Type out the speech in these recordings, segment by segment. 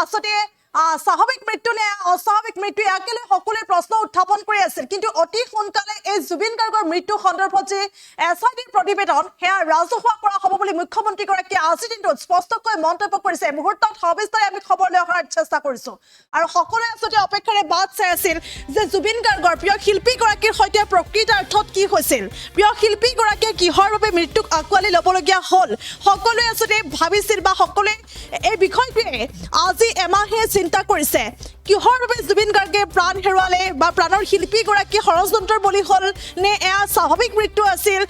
পাছতে স্বাভাৱিক মৃত্যু নে অস্বাভাৱিক মৃত্যু ইয়াকে লৈ সকলোৱে প্ৰশ্ন উত্থাপন কৰি আছিল কিন্তু অতি সোনকালে এই জুবিন গাৰ্গৰ মৃত্যু সন্দৰ্ভত যে এছআইটিৰ প্ৰতিবেদন সেয়া ৰাজহুৱা কৰা হ'ব বুলি মুখ্যমন্ত্ৰীগৰাকীয়ে আজিৰ দিনটোত স্পষ্টকৈ মন্তব্য কৰিছে মুহূৰ্তত সবিস্তাৰে আমি খবৰ লৈ অহাৰ চেষ্টা কৰিছোঁ আৰু সকলোৱে আচলতে অপেক্ষাৰে বাট চাই আছিল যে জুবিন গাৰ্গৰ প্ৰিয় শিল্পীগৰাকীৰ সৈতে প্ৰকৃতাৰ্থত কি হৈছিল প্ৰিয় শিল্পীগৰাকীয়ে কিহৰ বাবে মৃত্যুক আঁকোৱালি ল'বলগীয়া হ'ল সকলোৱে আচলতে ভাবিছিল বা সকলোৱে এই বিষয়টোৱে আজি এমাহে চিন্তা কৰিছে কিহৰ বাবে জুবিন গাৰ্গে প্ৰাণ হেৰুৱালে বা প্ৰাণৰ শিল্পীগৰাকী ষড়যন্ত্ৰৰ বলি হ'ল নে এয়া স্বাভাৱিক মৃত্যু আছিল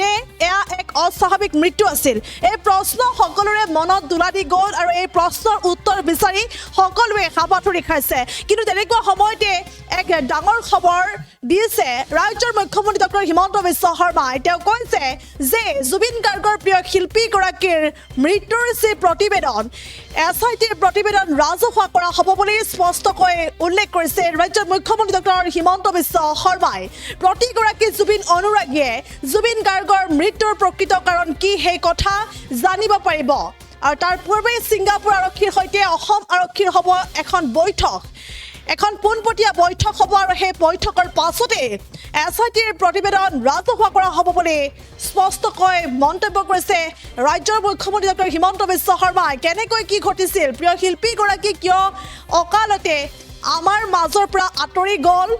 নে এয়া এক অস্বাভাৱিক মৃত্যু আছিল এই প্ৰশ্ন সকলোৰে মনত দোলা দি গ'ল আৰু এই প্ৰশ্নৰ উত্তৰ বিচাৰি সকলোৱে হাবাথুৰি খাইছে কিন্তু তেনেকুৱা সময়তে এক ডাঙৰ খবৰ দিছে ৰাজ্যৰ মুখ্যমন্ত্ৰী ডক্টৰ হিমন্ত বিশ্ব শৰ্মাই তেওঁ কৈছে যে জুবিন গাৰ্গৰ প্ৰিয় শিল্পীগৰাকীৰ মৃত্যুৰ যি প্ৰতিবেদন এছআইটিৰ প্ৰতিবেদন ৰাজহুৱা কৰা হ'ব বুলি স্পষ্টকৈ উল্লেখ কৰিছে ৰাজ্যৰ মুখ্যমন্ত্ৰী ডক্টৰ হিমন্ত বিশ্ব শৰ্মাই প্ৰতিগৰাকী জুবিন অনুৰাগীয়ে জুবিন গাৰ্গৰ মৃত্যুৰ প্ৰকৃত কাৰণ কি সেই কথা জানিব পাৰিব আৰু তাৰ পূৰ্বে ছিংগাপুৰ আৰক্ষীৰ সৈতে অসম আৰক্ষীৰ হ'ব এখন বৈঠক এখন পোনপটীয়া বৈঠক হ'ব আৰু সেই বৈঠকৰ পাছতে এছআইটিৰ প্ৰতিবেদন ৰাজহুৱা কৰা হ'ব বুলি স্পষ্টকৈ মন্তব্য কৰিছে ৰাজ্যৰ মুখ্যমন্ত্ৰী ডক্টৰ হিমন্ত বিশ্ব শৰ্মাই কেনেকৈ কি ঘটিছিল প্ৰিয় শিল্পীগৰাকী কিয় অকালতে আমাৰ মাজৰ পৰা আঁতৰি গ'ল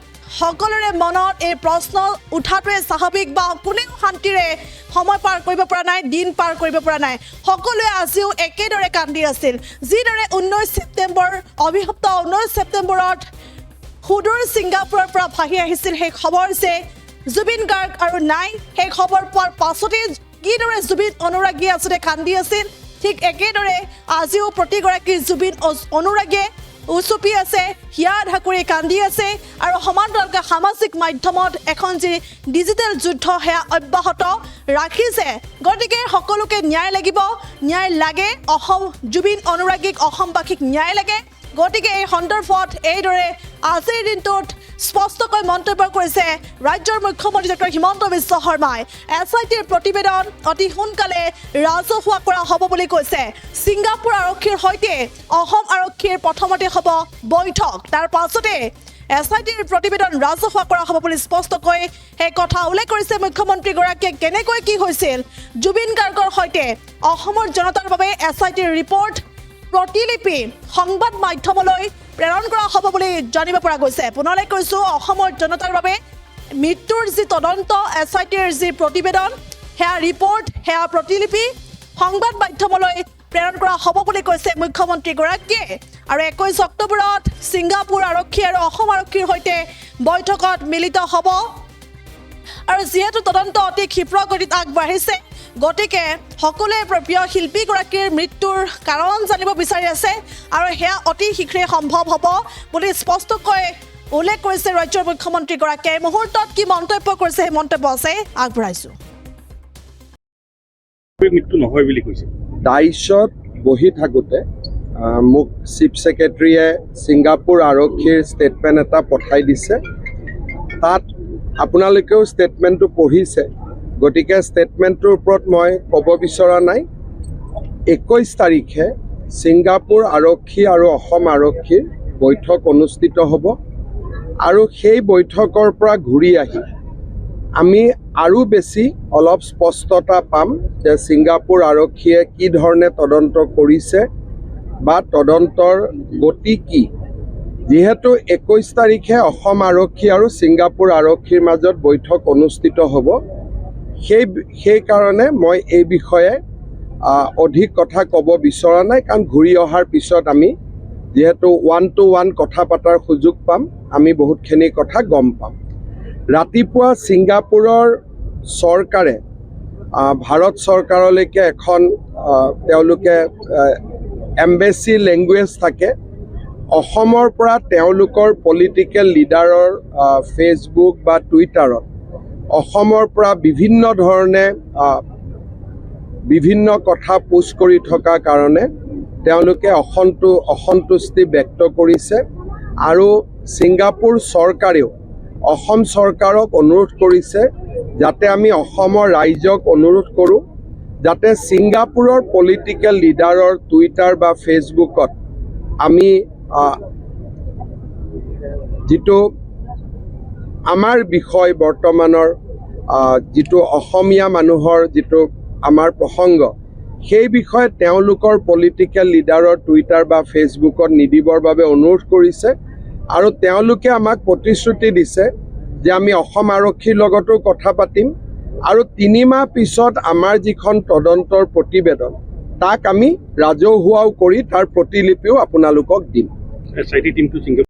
সকলোৰে মনত এই প্ৰশ্ন উঠাটোৱে স্বাভাৱিক বা কোনেও শান্তিৰে সময় পাৰ কৰিব পৰা নাই দিন পাৰ কৰিব পৰা নাই সকলোৱে আজিও একেদৰে কান্দি আছিল যিদৰে 19 ছেপ্টেম্বৰ অভিশপ্ত 19 ছেপ্টেম্বৰত সুদূৰ ছিংগাপুৰৰ পৰা ভাহি আহিছিল সেই খবৰ যে জুবিন গাৰ্গ আৰু নাই সেই খবৰ পোৱাৰ পাছতে কিদৰে জুবিন অনুৰাগী আচলতে কান্দি আছিল ঠিক একেদৰে আজিও প্ৰতিগৰাকী জুবিন অনুৰাগীয়ে উচুপি আছে হিয়া ঢাকুৰি কান্দি আছে আৰু সমান্তৰালকৈ সামাজিক মাধ্যমত এখন যি ডিজিটেল যুদ্ধ সেয়া অব্যাহত ৰাখিছে গতিকে সকলোকে ন্যায় লাগিব ন্যায় লাগে অসম জুবিন অনুৰাগীক অসমবাসীক ন্যায় লাগে গতিকে এই সন্দৰ্ভত এইদৰে আজিৰ দিনটোত স্পষ্টকৈ মন্তব্য কৰিছে ৰাজ্যৰ মুখ্যমন্ত্ৰী ডক্টৰ হিমন্ত বিশ্ব শৰ্মাই এছআইটিৰ প্ৰতিবেদন অতি সোনকালে ৰাজহুৱা কৰা হ'ব বুলি কৈছে ছিংগাপুৰ আৰক্ষীৰ সৈতে অসম আৰক্ষীৰ প্ৰথমতে হ'ব বৈঠক তাৰ পাছতে এছআইটিৰ প্ৰতিবেদন ৰাজহুৱা কৰা হ'ব বুলি স্পষ্টকৈ সেই কথা উল্লেখ কৰিছে মুখ্যমন্ত্ৰীগৰাকীয়ে কেনেকৈ কি হৈছিল জুবিন গাৰ্গৰ সৈতে অসমৰ জনতাৰ বাবে এছআইটিৰ ৰিপৰ্ট প্ৰতিলিপি সংবাদ মাধ্যমলৈ প্ৰেৰণ কৰা হ'ব বুলি জানিব পৰা গৈছে পুনৰলৈ কৈছোঁ অসমৰ জনতাৰ বাবে মৃত্যুৰ যি তদন্ত এছআইটিৰ যি প্ৰতিবেদন সেয়া ৰিপৰ্ট সেয়া প্ৰতিলিপি সংবাদ মাধ্যমলৈ প্ৰেৰণ কৰা হ'ব বুলি কৈছে মুখ্যমন্ত্ৰীগৰাকীয়ে আৰু 21 অক্টোবৰত ছিংগাপুৰ আৰক্ষী আৰু অসম আৰক্ষীৰ সৈতে বৈঠকত মিলিত হ'ব আৰু যিহেতু তদন্ত অতি ক্ষীপ্ৰ গতিত আগবাঢ়িছে গতিকে সকলোৱে প্ৰিয় শিল্পীগৰাকীৰ মৃত্যুৰ কাৰণ জানিব বিচাৰি আছে আৰু সেয়া অতি শীঘ্ৰে সম্ভৱ হ'ব বুলি স্পষ্টকৈ উল্লেখ কৰিছে ৰাজ্যৰ মুখ্যমন্ত্ৰীগৰাকীয়ে মুহূৰ্তত কি মন্তব্য কৰিছে সেই মন্তব্য আছে আগবঢ়াইছোঁ মৃত্যু নহয় বুলি কৈছে ডাইচত বহি থাকোঁতে মোক চিফ ছেক্ৰেটাৰীয়ে ছিংগাপুৰ আৰক্ষীৰ ষ্টেটমেণ্ট এটা পঠাই দিছে তাত আপোনালোকেও ষ্টেটমেণ্টটো পঢ়িছে গতিকে ষ্টেটমেণ্টটোৰ ওপৰত মই ক'ব বিচৰা নাই 21 তাৰিখে ছিংগাপুৰ আৰক্ষী আৰু অসম আৰক্ষীৰ বৈঠক অনুষ্ঠিত হ'ব আৰু সেই বৈঠকৰ পৰা ঘূৰি আহি আমি আৰু বেছি অলপ স্পষ্টতা পাম যে ছিংগাপুৰ আৰক্ষীয়ে কি ধৰণে তদন্ত কৰিছে বা তদন্তৰ গতি কি যিহেতু 21 তাৰিখে অসম আৰক্ষী আৰু ছিংগাপুৰ আৰক্ষীৰ মাজত বৈঠক অনুষ্ঠিত হ'ব সেইকাৰণে মই এই বিষয়ে অধিক কথা ক'ব বিচৰা নাই কাৰণ ঘূৰি অহাৰ পিছত আমি যিহেতু 1-to-1 কথা পতাৰ সুযোগ পাম আমি বহুতখিনি কথা গম পাম ৰাতিপুৱা ছিংগাপুৰৰ চৰকাৰে ভাৰত চৰকাৰলৈকে এখন তেওঁলোকে এম্বেচি লেংগুৱেজ থাকে অসমৰ পৰা তেওঁলোকৰ পলিটিকেল লিডাৰৰ ফেচবুক বা টুইটাৰত অসমৰ পৰা বিভিন্ন ধৰণে বিভিন্ন কথা পোষ্ট কৰি থকা কাৰণে তেওঁলোকে অসন্তুষ্টি ব্যক্ত কৰিছে আৰু ছিংগাপুৰ চৰকাৰেও অসম চৰকাৰক অনুৰোধ কৰিছে যাতে আমি অসমৰ ৰাইজক অনুৰোধ কৰোঁ যাতে ছিংগাপুৰৰ পলিটিকেল লিডাৰৰ টুইটাৰ বা ফেচবুকত আমি যিটো আমাৰ বিষয় বৰ্তমানৰ যিটো অসমীয়া মানুহৰ যিটো আমাৰ প্ৰসংগ সেই বিষয়ে তেওঁলোকৰ পলিটিকেল লিডাৰৰ টুইটাৰ বা ফেচবুকত নিদিবৰ বাবে অনুৰোধ কৰিছে আৰু তেওঁলোকে আমাক প্ৰতিশ্ৰুতি দিছে যে আমি অসম আৰক্ষীৰ লগতো কথা পাতিম আৰু 3 মাহ পিছত আমাৰ যিখন তদন্তৰ প্ৰতিবেদন তাক আমি ৰাজহুৱাও কৰি তাৰ প্ৰতিলিপিও আপোনালোকক দিম। SIT টিমটো